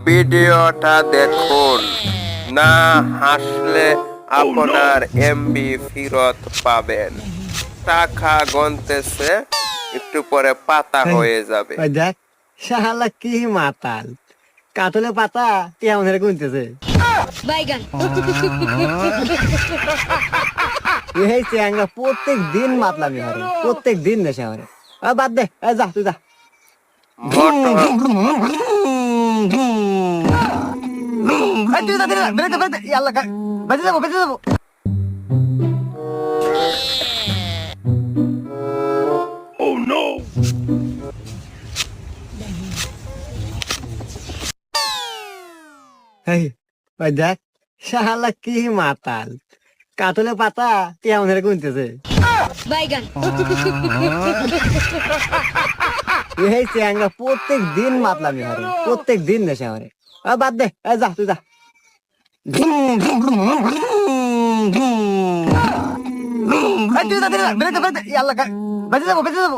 ভিডিওটা দেখুন, না হাসলে আপনার এমবি ফেরত পাবেন। টাকা গনতেছে, একটু পরে পাতা হয়ে যাবে। ওই দেখ শালা কি মাতাল, কাতলে পাতা কেমন গুনতেছে। বাইগান এই চ্যাংরা প্রত্যেক দিন মাতলামি হারে, প্রত্যেক দিন নেশা হারে। বাদ দে, যা তুই যা। বেঁচে যাবো, বেঁচে যাবো। ওই দেখ শালা কি মাতাল, কাতলে পাতা কেমন গুনতেছে। বাইগান এই চ্যাংরা প্রত্যেক দিন মাতলামি হারে, প্রত্যেক দিন নেশা হারে। বাদ দে, যা তুই যা। বেঁচে যাবো, বেঁচে যাবো।